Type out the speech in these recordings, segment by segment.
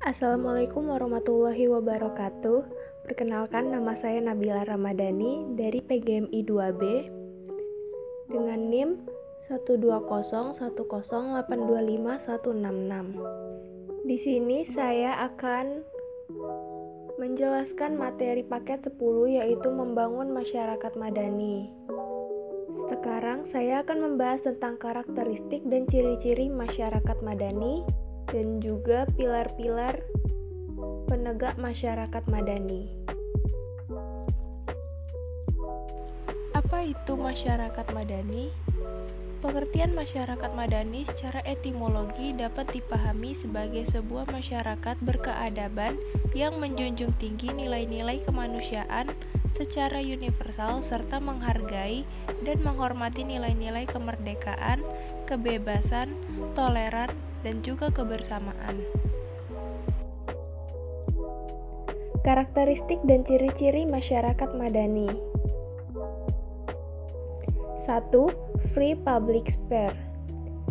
Assalamualaikum warahmatullahi wabarakatuh. Perkenalkan, nama saya Nabila Ramadhani dari PGMI 2B dengan NIM 12010825166. Di sini saya akan menjelaskan materi paket 10, yaitu membangun masyarakat madani. Sekarang saya akan membahas tentang karakteristik dan ciri-ciri masyarakat madani dan juga pilar-pilar penegak masyarakat madani. Apa itu masyarakat madani? Pengertian masyarakat madani secara etimologi dapat dipahami sebagai sebuah masyarakat berkeadaban yang menjunjung tinggi nilai-nilai kemanusiaan secara universal serta menghargai dan menghormati nilai-nilai kemerdekaan, kebebasan, toleran, dan juga kebersamaan. Karakteristik dan ciri-ciri masyarakat madani. 1. Free public sphere.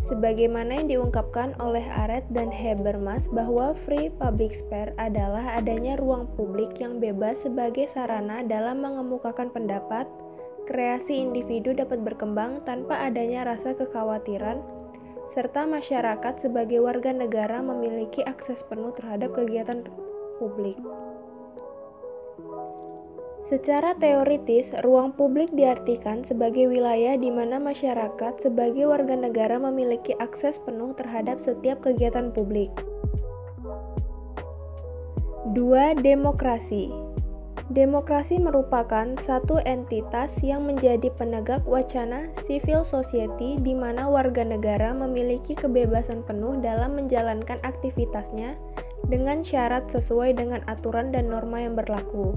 Sebagaimana yang diungkapkan oleh Arendt dan Habermas bahwa free public sphere adalah adanya ruang publik yang bebas sebagai sarana dalam mengemukakan pendapat, kreasi individu dapat berkembang tanpa adanya rasa kekhawatiran, serta masyarakat sebagai warga negara memiliki akses penuh terhadap kegiatan publik. Secara teoritis, ruang publik diartikan sebagai wilayah di mana masyarakat sebagai warga negara memiliki akses penuh terhadap setiap kegiatan publik. 2. Demokrasi. Demokrasi merupakan satu entitas yang menjadi penegak wacana civil society di mana warga negara memiliki kebebasan penuh dalam menjalankan aktivitasnya dengan syarat sesuai dengan aturan dan norma yang berlaku.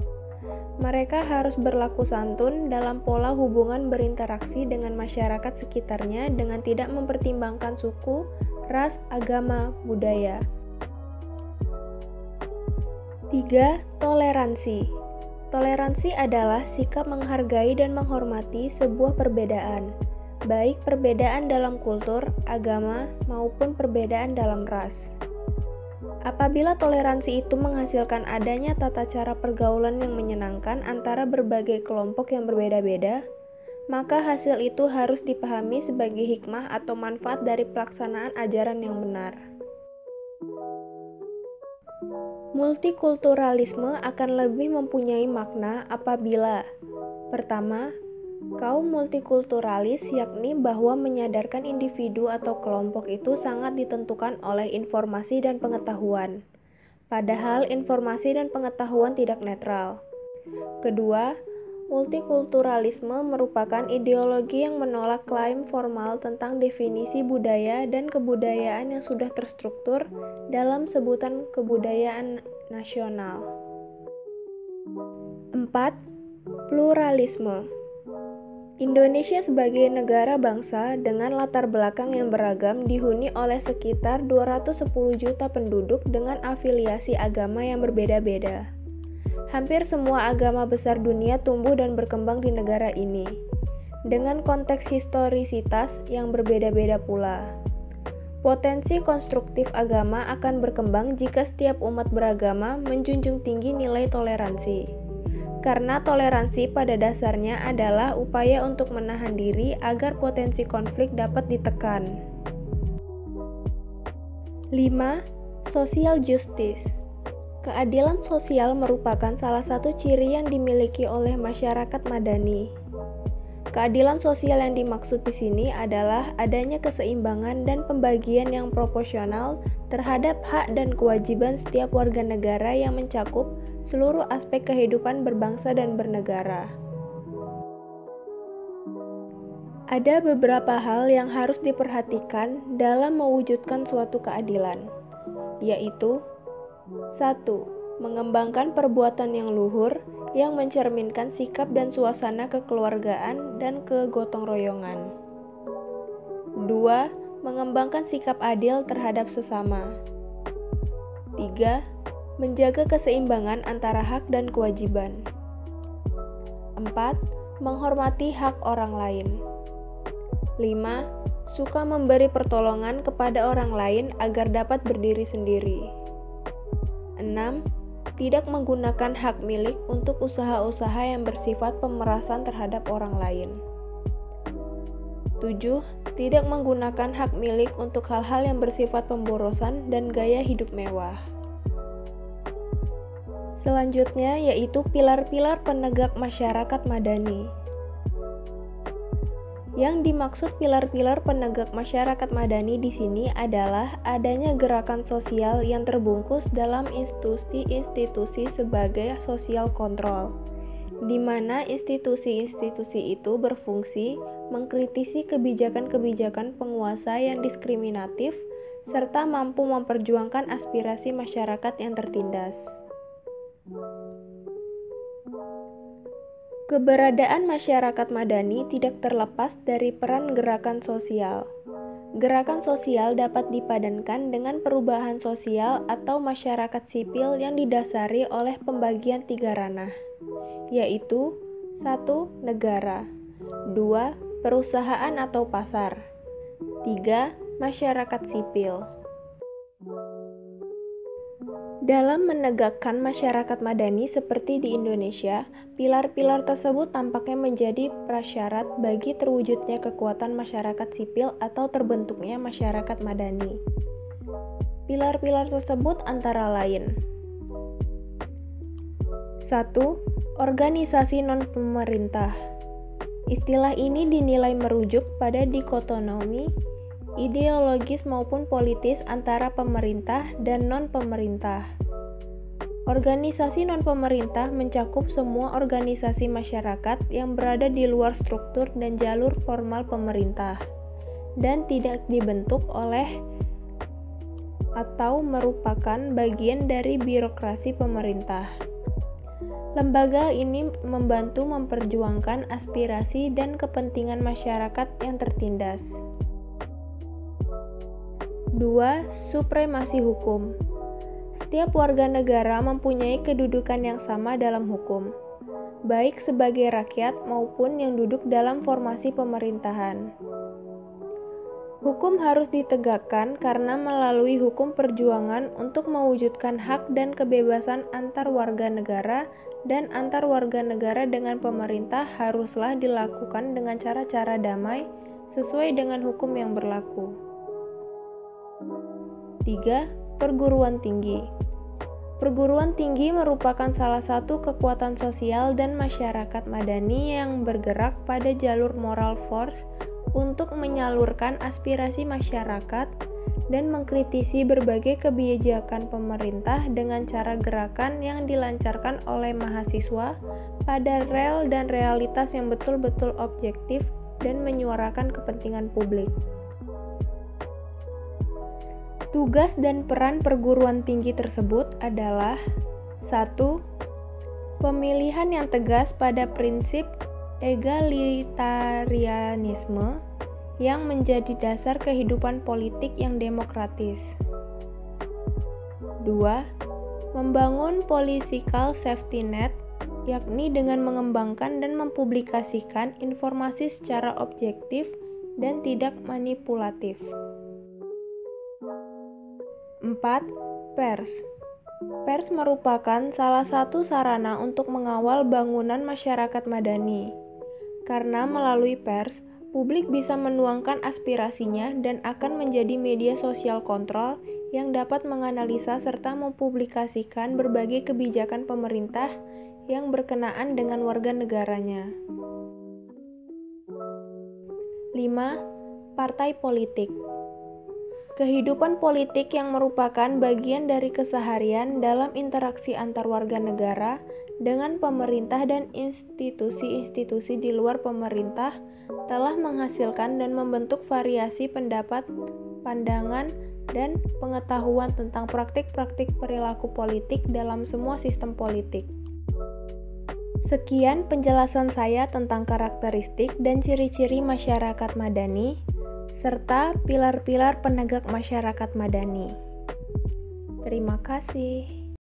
Mereka harus berlaku santun dalam pola hubungan berinteraksi dengan masyarakat sekitarnya dengan tidak mempertimbangkan suku, ras, agama, budaya. 3. Toleransi. Toleransi adalah sikap menghargai dan menghormati sebuah perbedaan, baik perbedaan dalam kultur, agama, maupun perbedaan dalam ras. Apabila toleransi itu menghasilkan adanya tata cara pergaulan yang menyenangkan antara berbagai kelompok yang berbeda-beda, maka hasil itu harus dipahami sebagai hikmah atau manfaat dari pelaksanaan ajaran yang benar. Multikulturalisme akan lebih mempunyai makna apabila: pertama, kaum multikulturalis yakni bahwa menyadarkan individu atau kelompok itu sangat ditentukan oleh informasi dan pengetahuan, padahal informasi dan pengetahuan tidak netral. Kedua, multikulturalisme merupakan ideologi yang menolak klaim formal tentang definisi budaya dan kebudayaan yang sudah terstruktur dalam sebutan kebudayaan nasional. 4. Pluralisme. Indonesia sebagai negara bangsa dengan latar belakang yang beragam dihuni oleh sekitar 210 juta penduduk dengan afiliasi agama yang berbeda-beda. Hampir semua agama besar dunia tumbuh dan berkembang di negara ini, dengan konteks historisitas yang berbeda-beda pula. Potensi konstruktif agama akan berkembang jika setiap umat beragama menjunjung tinggi nilai toleransi. Karena toleransi pada dasarnya adalah upaya untuk menahan diri agar potensi konflik dapat ditekan. 5. Social justice. Keadilan sosial merupakan salah satu ciri yang dimiliki oleh masyarakat madani. Keadilan sosial yang dimaksud di sini adalah adanya keseimbangan dan pembagian yang proporsional terhadap hak dan kewajiban setiap warga negara yang mencakup seluruh aspek kehidupan berbangsa dan bernegara. Ada beberapa hal yang harus diperhatikan dalam mewujudkan suatu keadilan, yaitu: 1. Mengembangkan perbuatan yang luhur yang mencerminkan sikap dan suasana kekeluargaan dan kegotong royongan. 2. Mengembangkan sikap adil terhadap sesama. 3. Menjaga keseimbangan antara hak dan kewajiban. 4. Menghormati hak orang lain. 5. Suka memberi pertolongan kepada orang lain agar dapat berdiri sendiri. 6. Tidak menggunakan hak milik untuk usaha-usaha yang bersifat pemerasan terhadap orang lain. 7. Tidak menggunakan hak milik untuk hal-hal yang bersifat pemborosan dan gaya hidup mewah. Selanjutnya yaitu pilar-pilar penegak masyarakat madani. Yang dimaksud pilar-pilar penegak masyarakat madani di sini adalah adanya gerakan sosial yang terbungkus dalam institusi-institusi sebagai social control, di mana institusi-institusi itu berfungsi mengkritisi kebijakan-kebijakan penguasa yang diskriminatif serta mampu memperjuangkan aspirasi masyarakat yang tertindas. Keberadaan masyarakat madani tidak terlepas dari peran gerakan sosial. Gerakan sosial dapat dipadankan dengan perubahan sosial atau masyarakat sipil yang didasari oleh pembagian 3 ranah, yaitu 1. Negara, 2. Perusahaan atau pasar, 3. Masyarakat sipil. Dalam menegakkan masyarakat madani seperti di Indonesia, pilar-pilar tersebut tampaknya menjadi prasyarat bagi terwujudnya kekuatan masyarakat sipil atau terbentuknya masyarakat madani. Pilar-pilar tersebut antara lain: 1. Organisasi non-pemerintah. Istilah ini dinilai merujuk pada dikotomi ideologis maupun politis antara pemerintah dan non-pemerintah. Organisasi non-pemerintah mencakup semua organisasi masyarakat yang berada di luar struktur dan jalur formal pemerintah, dan tidak dibentuk oleh atau merupakan bagian dari birokrasi pemerintah. Lembaga ini membantu memperjuangkan aspirasi dan kepentingan masyarakat yang tertindas. 2. Supremasi hukum. Setiap warga negara mempunyai kedudukan yang sama dalam hukum, baik sebagai rakyat maupun yang duduk dalam formasi pemerintahan. Hukum harus ditegakkan karena melalui hukum perjuangan untuk mewujudkan hak dan kebebasan antar warga negara dan antar warga negara dengan pemerintah haruslah dilakukan dengan cara-cara damai sesuai dengan hukum yang berlaku. 3. Perguruan tinggi. Perguruan tinggi merupakan salah satu kekuatan sosial dan masyarakat madani yang bergerak pada jalur moral force untuk menyalurkan aspirasi masyarakat dan mengkritisi berbagai kebijakan pemerintah dengan cara gerakan yang dilancarkan oleh mahasiswa pada rel dan realitas yang betul-betul objektif dan menyuarakan kepentingan publik. Tugas dan peran perguruan tinggi tersebut adalah 1. Pemilihan yang tegas pada prinsip egalitarianisme yang menjadi dasar kehidupan politik yang demokratis. 2. Membangun political safety net, yakni dengan mengembangkan dan mempublikasikan informasi secara objektif dan tidak manipulatif. 4. Pers. Pers merupakan salah satu sarana untuk mengawal bangunan masyarakat madani. Karena melalui pers, publik bisa menuangkan aspirasinya dan akan menjadi media sosial kontrol yang dapat menganalisa serta mempublikasikan berbagai kebijakan pemerintah yang berkenaan dengan warga negaranya. 5. Partai politik. Kehidupan politik yang merupakan bagian dari keseharian dalam interaksi antar warga negara dengan pemerintah dan institusi-institusi di luar pemerintah telah menghasilkan dan membentuk variasi pendapat, pandangan, dan pengetahuan tentang praktik-praktik perilaku politik dalam semua sistem politik. Sekian penjelasan saya tentang karakteristik dan ciri-ciri masyarakat madani serta pilar-pilar penegak masyarakat madani. Terima kasih.